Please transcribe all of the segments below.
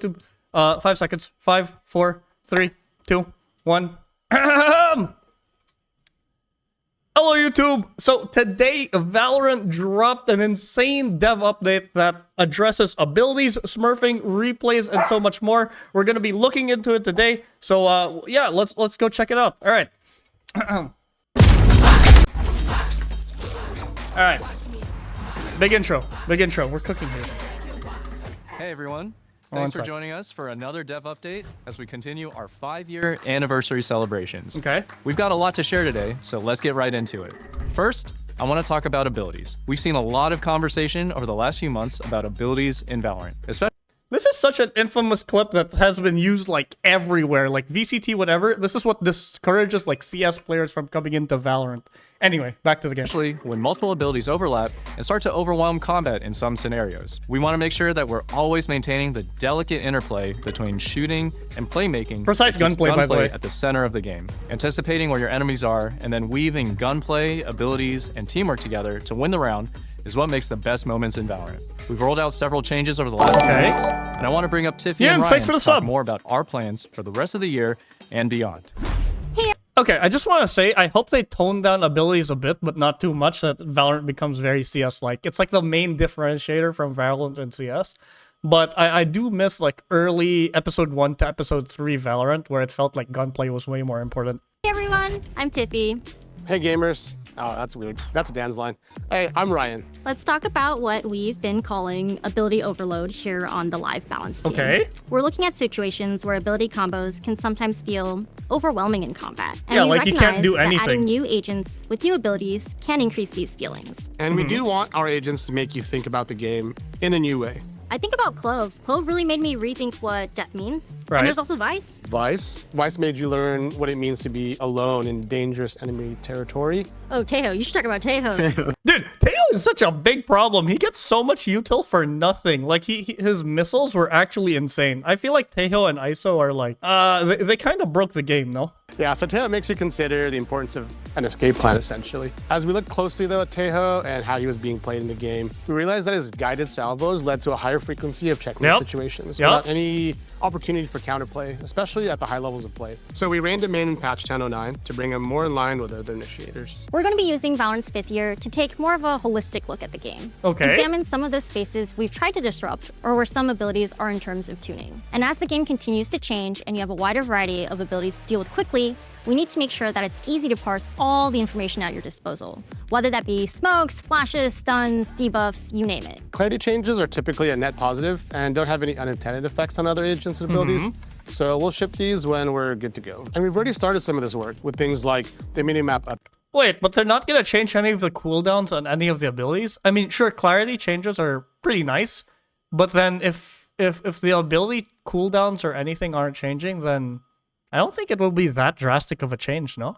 YouTube. 5 seconds. 5, 4, 3, 2, 1. Hello, YouTube. So today, Valorant dropped an insane dev update that addresses abilities, smurfing, replays, and so much more. We're gonna be looking into it today. So yeah, let's go check it out. All right. All right. Big intro. We're cooking here. Hey everyone. Thanks for joining us for another dev update as we continue our 5-year anniversary celebrations. Okay. We've got a lot to share today, so let's get right into it. First, I want to talk about abilities. We've seen a lot of conversation over the last few months about abilities in Valorant, especially. This is such an infamous clip that has been used like everywhere, like VCT, whatever. This is what discourages like CS players from coming into Valorant. Anyway, back to the game. Especially when multiple abilities overlap and start to overwhelm combat in some scenarios. We want to make sure that we're always maintaining the delicate interplay between shooting and playmaking. Precise gunplay, by the way. At the center of the game. Anticipating where your enemies are and then weaving gunplay, abilities, and teamwork together to win the round is what makes the best moments in Valorant. We've rolled out several changes over the last few weeks, and I want to bring up Tiffy and Ryan to talk more about our plans for the rest of the year and beyond. Okay, I just want to say, I hope they tone down abilities a bit, but not too much, that Valorant becomes very CS-like. It's like the main differentiator from Valorant and CS. But I do miss like early episode 1 to episode 3 Valorant, where it felt like gunplay was way more important. Hey everyone, I'm Tiffy. Hey gamers. Oh, that's weird. That's Dan's line. Hey, I'm Ryan. Let's talk about what we've been calling ability overload here on the live balance team. Okay. We're looking at situations where ability combos can sometimes feel overwhelming in combat. And yeah, we like you can't do that anything. Adding new agents with new abilities can increase these feelings. And we do want our agents to make you think about the game in a new way. I think about Clove. Clove really made me rethink what death means. Right. And there's also Vice. Vice made you learn what it means to be alone in dangerous enemy territory. Oh, Tejo. You should talk about Tejo. Dude, Tejo is such a big problem. He gets so much util for nothing. Like, his missiles were actually insane. I feel like Tejo and ISO are like, they kind of broke the game, no? Yeah, so Tejo makes you consider the importance of an escape plan, essentially. As we look closely, though, at Tejo and how he was being played in the game, we realized that his guided salvos led to a higher frequency of checkmate situations without any opportunity for counterplay, especially at the high levels of play. So we reined him in patch 1009 to bring him more in line with other initiators. We're going to be using Valorant's 5th year to take more of a holistic look at the game. Okay. Examine some of those spaces we've tried to disrupt or where some abilities are in terms of tuning. And as the game continues to change and you have a wider variety of abilities to deal with quickly, we need to make sure that it's easy to parse all the information at your disposal, whether that be smokes, flashes, stuns, debuffs, you name it. Clarity changes are typically a net positive and don't have any unintended effects on other agents and abilities. So we'll ship these when we're good to go. And we've already started some of this work with things like the minimap up. Wait, but they're not gonna change any of the cooldowns on any of the abilities? I mean, sure, clarity changes are pretty nice, but then if the ability cooldowns or anything aren't changing, then I don't think it will be that drastic of a change, no?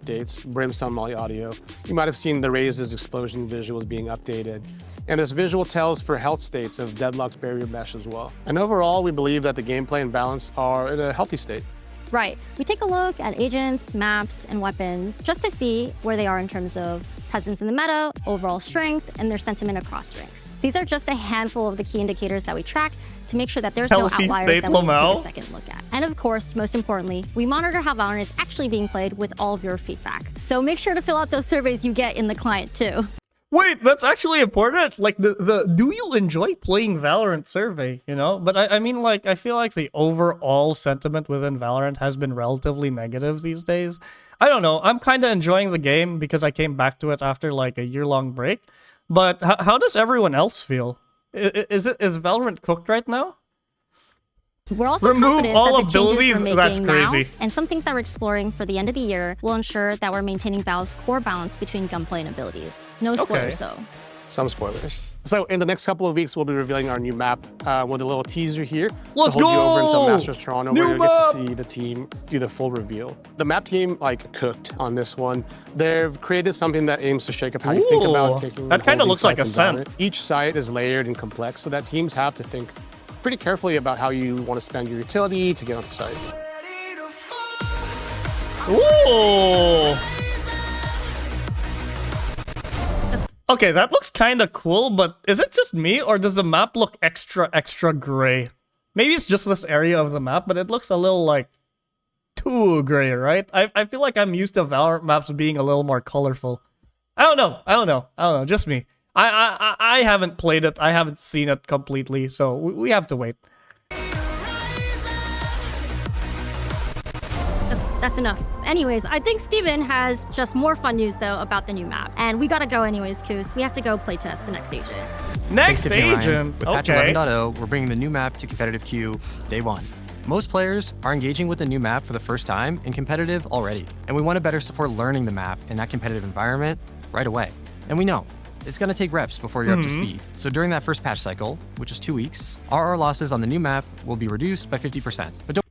Updates, Brimstone Molly audio. You might have seen the Raze's explosion visuals being updated. And there's visual tells for health states of Deadlock's barrier mesh as well. And overall, we believe that the gameplay and balance are in a healthy state. Right. We take a look at agents, maps, and weapons just to see where they are in terms of presence in the meta, overall strength, and their sentiment across ranks. These are just a handful of the key indicators that we track to make sure that there's no outliers that we need to take a second look at. And of course, most importantly, we monitor how Valorant is actually being played with all of your feedback. So make sure to fill out those surveys you get in the client too. Wait, that's actually important. Like the do you enjoy playing Valorant survey, you know? But I mean, like, I feel like the overall sentiment within Valorant has been relatively negative these days. I don't know. I'm kind of enjoying the game because I came back to it after like a year-long break. But how does everyone else feel? Is Valorant cooked right now? We're also remove all that the abilities. We're That's making crazy. Now, and some things that we're exploring for the end of the year will ensure that we're maintaining Val's core balance between gunplay and abilities. No spoilers though. Some spoilers. So in the next couple of weeks, we'll be revealing our new map with a little teaser here. Let's to hold you over until go! Masters Toronto, where you'll get to see the team do the full reveal. The map team cooked on this one. They've created something that aims to shake up how you think about taking. That kind of looks like a scent. Each site is layered and complex, so that teams have to think pretty carefully about how you want to spend your utility to get onto site. Ooh. Okay, that looks kind of cool, but is it just me, or does the map look extra gray? Maybe it's just this area of the map, but it looks a little like too gray, right? I feel like I'm used to Valorant maps being a little more colorful. I don't know. Just me. I haven't played it. I haven't seen it completely, so we have to wait. That's enough. Anyways, I think Steven has just more fun news, though, about the new map. And we gotta go anyways, Koos. We have to go playtest the next agent. Next Thanks, agent? With patch 11.0, we're bringing the new map to competitive queue day 1. Most players are engaging with the new map for the first time in competitive already. And we want to better support learning the map in that competitive environment right away. And we know it's going to take reps before you're up to speed. So during that first patch cycle, which is 2 weeks, RR losses on the new map will be reduced by 50%. But don't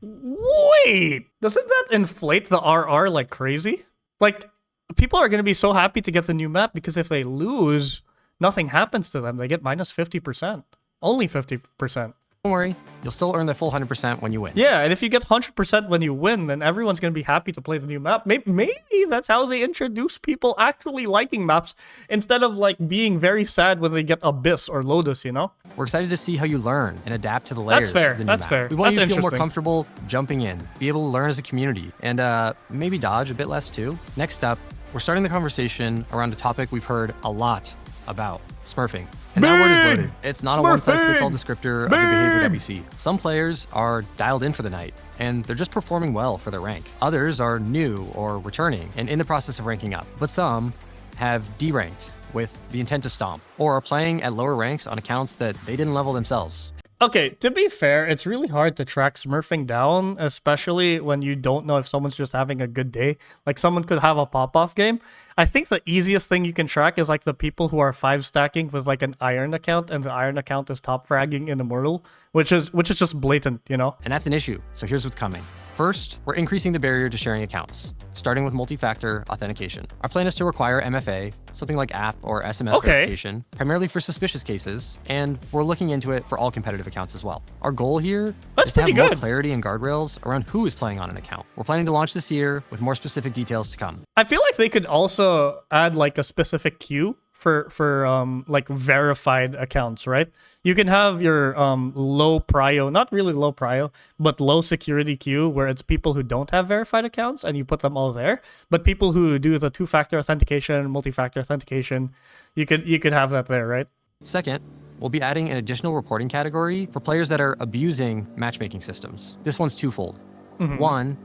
Wait, doesn't that inflate the RR like crazy? Like, people are going to be so happy to get the new map because if they lose, nothing happens to them. They get minus 50%. Only 50%. worry, you'll still earn the full 100% when you win. Yeah, and if you get 100% when you win, then everyone's going to be happy to play the new map. Maybe that's how they introduce people actually liking maps instead of like being very sad when they get Abyss or Lotus, you know? We're excited to see how you learn and adapt to the layers. That's fair. Of the new That's map. fair. We want That's you to feel more interesting. comfortable jumping in, be able to learn as a community, and maybe dodge a bit less too. Next up, we're starting the conversation around a topic we've heard a lot about: Smurfing. And that word is loaded. It's not a one-size-fits-all descriptor of the behavior that we see. Some players are dialed in for the night, and they're just performing well for their rank. Others are new or returning and in the process of ranking up. But some have deranked with the intent to stomp, or are playing at lower ranks on accounts that they didn't level themselves. Okay, to be fair, it's really hard to track Smurfing down, especially when you don't know if someone's just having a good day. Like, someone could have a pop-off game. I think the easiest thing you can track is, like, the people who are 5-stacking with, like, an Iron account, and the Iron account is top-fragging in Immortal, which is just blatant, you know? And that's an issue, so here's what's coming. First, we're increasing the barrier to sharing accounts, starting with multi-factor authentication. Our plan is to require MFA, something like app or SMS verification, primarily for suspicious cases, and we're looking into it for all competitive accounts as well. Our goal here is to have more clarity and guardrails around who is playing on an account. We're planning to launch this year with more specific details to come. I feel like they could also add, like, a specific queue for like verified accounts, right? You can have your low prio, not really low prio, but low security queue where it's people who don't have verified accounts and you put them all there. But people who do the 2-factor authentication, multi-factor authentication, you could have that there, right? Second, we'll be adding an additional reporting category for players that are abusing matchmaking systems. This one's twofold. One,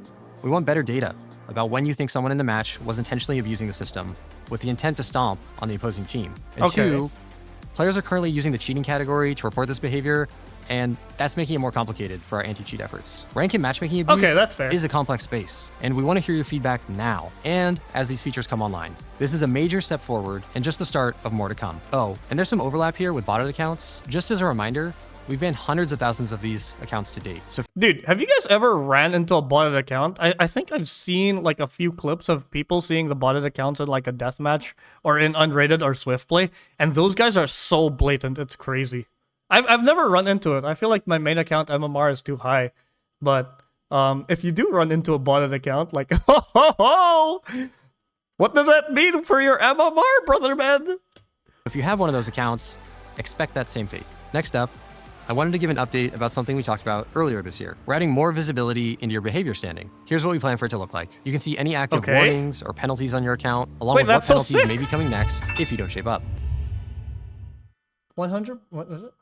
we want better data about when you think someone in the match was intentionally abusing the system with the intent to stomp on the opposing team. And two, players are currently using the cheating category to report this behavior, and that's making it more complicated for our anti-cheat efforts. Rank and matchmaking abuse that's fair. is a complex space, and we want to hear your feedback now and as these features come online. This is a major step forward and just the start of more to come. Oh, and there's some overlap here with botted accounts. Just as a reminder, we've banned hundreds of thousands of these accounts to date. So, dude, have you guys ever ran into a botted account? I think I've seen like a few clips of people seeing the botted accounts in like a deathmatch or in unrated or swift play, and those guys are so blatant, it's crazy. I've never run into it. I feel like my main account MMR is too high, but if you do run into a botted account, like, what does that mean for your MMR, brother man? if you have one of those accounts, expect that same fate. Next up, I wanted to give an update about something we talked about earlier this year. We're adding more visibility into your behavior standing. Here's what we plan for it to look like. You can see any active warnings or penalties on your account, along with what penalties may be coming next if you don't shape up. 100? What is it?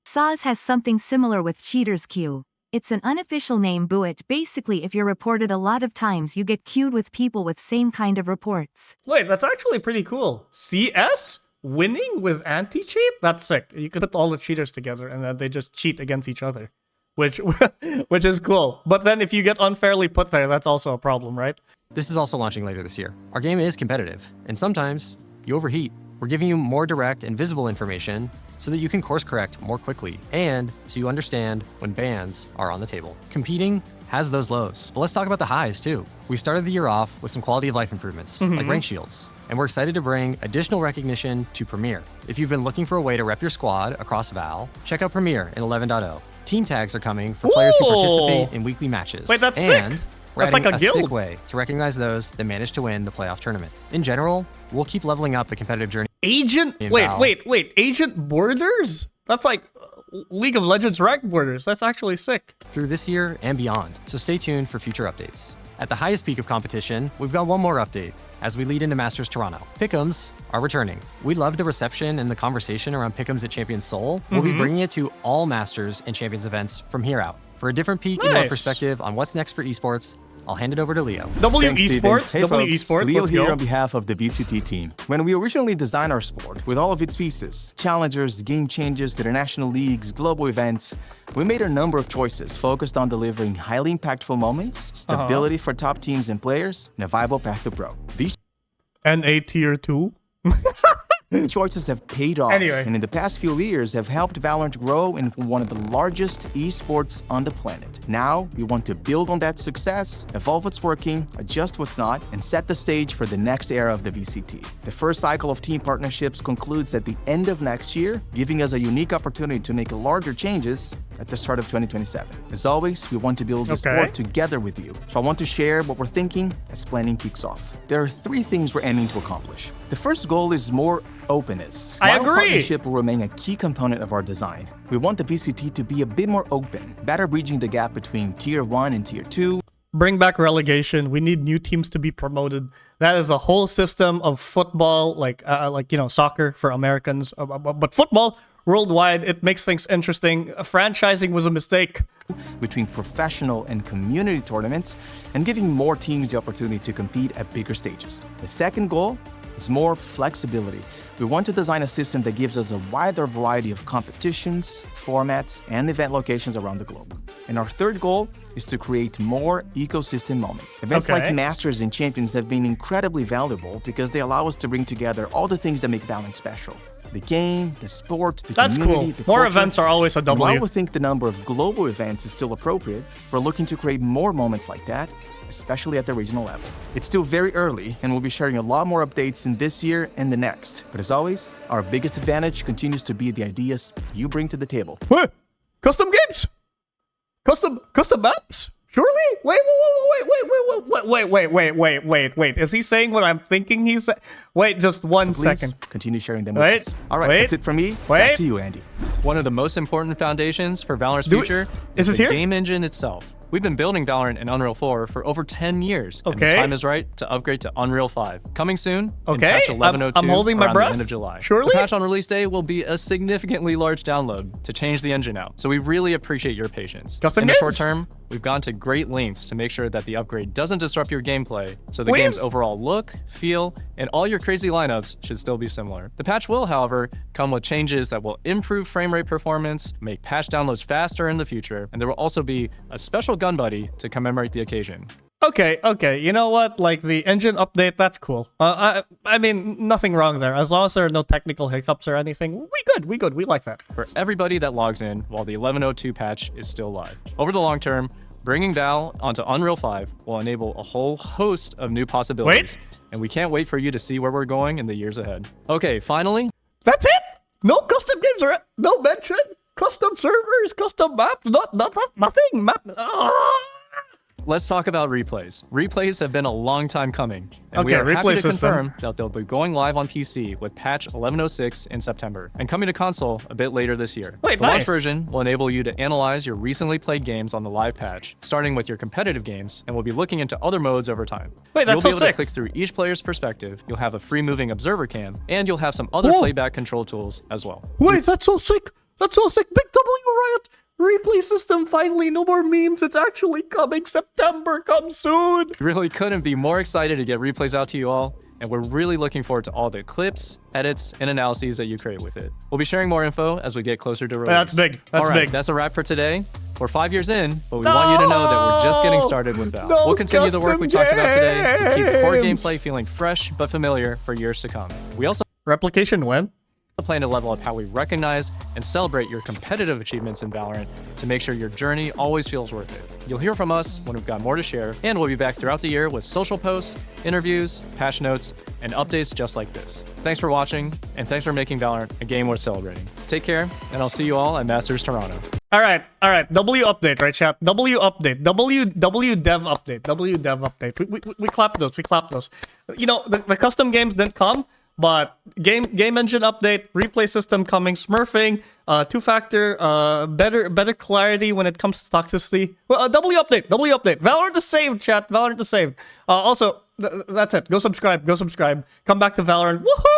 Saz has something similar with Cheaters Queue. It's an unofficial name, but basically if you're reported a lot of times you get queued with people with same kind of reports. Wait, that's actually pretty cool. CS? Winning with anti-cheat? That's sick. You could put all the cheaters together and then they just cheat against each other, which is cool. But then if you get unfairly put there, that's also a problem, right? This is also launching later this year. Our game is competitive, and sometimes you overheat. We're giving you more direct and visible information so that you can course correct more quickly, and so you understand when bans are on the table. Competing has those lows, but let's talk about the highs too. We started the year off with some quality of life improvements, like rank shields, and we're excited to bring additional recognition to Premier. If you've been looking for a way to rep your squad across Val, check out Premier in 11.0. Team tags are coming for players who participate in weekly matches. Wait, that's and sick. We're That's adding like a guild. sick way to recognize those that manage to win the playoff tournament. In general, we'll keep leveling up the competitive journey. Agent? Wait. Agent Borders? That's like, League of Legends rank borders. That's actually sick. through this year and beyond, so stay tuned for future updates. At the highest peak of competition, we've got one more update as we lead into Masters Toronto. Pick'ems are returning. We love the reception and the conversation around Pick'ems at Champions Seoul. We'll be bringing it to all Masters and Champions events from here out. For a different peek and more perspective on what's next for esports, I'll hand it over to Leo. Esports, Esports, Leo let's here go. on behalf of the VCT team. When we originally designed our sport, with all of its pieces, challengers, game changes, international leagues, global events, we made a number of choices focused on delivering highly impactful moments, stability for top teams and players, and a viable path to pro. These NA Tier 2. choices have paid off, and in the past few years have helped Valorant grow into one of the largest esports on the planet. Now, we want to build on that success, evolve what's working, adjust what's not, and set the stage for the next era of the VCT. The first cycle of team partnerships concludes at the end of next year, giving us a unique opportunity to make larger changes at the start of 2027. As always, we want to build the sport together with you, so I want to share what we're thinking as planning kicks off. There are 3 things we're aiming to accomplish. The first goal is more openness. I While agree. Partnership will remain a key component of our design, we want the VCT to be a bit more open, better bridging the gap between Tier 1 and Tier 2. Bring back relegation. We need new teams to be promoted. That is a whole system of football, like you know, soccer for Americans, but football worldwide. It makes things interesting. Franchising was a mistake. Between professional and community tournaments, and giving more teams the opportunity to compete at bigger stages. The second goal is more flexibility. We want to design a system that gives us a wider variety of competitions, formats, and event locations around the globe. And our third goal is to create more ecosystem moments. Events like Masters and Champions have been incredibly valuable because they allow us to bring together all the things that make Valorant special. The game, the sport, the community, the More culture. events are always a And W. while we think the number of global events is still appropriate, we're looking to create more moments like that, especially at the regional level. It's still very early, and we'll be sharing a lot more updates in this year and the next. But as always, our biggest advantage continues to be the ideas you bring to the table. What? Custom games? Custom maps? Surely? Wait. Is he saying what I'm thinking he's saying? Wait, just one So please second. continue sharing them with us. All right, that's it from me. Back to you, Andy. One of the most important foundations for Valorant's future is the game engine itself. We've been building Valorant in Unreal 4 for over 10 years, and the time is right to upgrade to Unreal 5. Coming soon in patch 11.02 I'm holding my around breath. the end of July. Surely? The patch on release day will be a significantly large download to change the engine out, so we really appreciate your patience. Custom in the games? short term, we've gone to great lengths to make sure that the upgrade doesn't disrupt your gameplay, so the game's overall look, feel, and all your crazy lineups should still be similar. The patch will, however, come with changes that will improve frame rate performance, make patch downloads faster in the future, and there will also be a special gun buddy to commemorate the occasion. Okay. You know what? Like the engine update, that's cool. I mean, nothing wrong there. As long as there are no technical hiccups or anything, we good. We like that. For everybody that logs in while the 11.02 patch is still live. Over the long term, bringing Val onto Unreal 5 will enable a whole host of new possibilities. And we can't wait for you to see where we're going in the years ahead. Okay, finally. That's it? No custom games or no mention? Custom servers, custom maps, nothing. Let's talk about replays. Replays have been a long time coming, and we Okay, are happy replay to system. confirm that they'll be going live on PC with patch 11.06 in September, and coming to console a bit later this year. Wait, the launch nice. version will enable you to analyze your recently played games on the live patch, starting with your competitive games, and we'll be looking into other modes over time. Wait, that's You'll be so able sick. to click through each player's perspective, you'll have a free moving observer cam, and you'll have some other Whoa. playback control tools as well. Wait, that's so sick. That's so sick. Big W Riot. Replay system finally. No more memes. It's actually coming. September. Come soon. We really couldn't be more excited to get replays out to you all, and we're really looking forward to all the clips, edits, and analyses that you create with it. We'll be sharing more info as we get closer to release. That's big. That's all right, big. that's a wrap for today. We're 5 years in, but we want you to know that we're just getting started with Val. We'll continue the work we talked about today to keep core gameplay feeling fresh but familiar for years to come. We also Replication when? plan to level up how we recognize and celebrate your competitive achievements in Valorant to make sure your journey always feels worth it. You'll hear from us when we've got more to share, and we'll be back throughout the year with social posts, interviews, patch notes, and updates just like this. Thanks for watching, and thanks for making Valorant a game worth celebrating. Take care, and I'll see you all at Masters Toronto. All right. W update, right, chat? W update. W dev update. W dev update. We clap those. You know, the custom games didn't come, But game engine update, replay system coming, smurfing, 2-factor, better clarity when it comes to toxicity. Well, W update. Valorant is saved, chat. Valorant is saved. Also, that's it. Go subscribe. Come back to Valorant. Woohoo!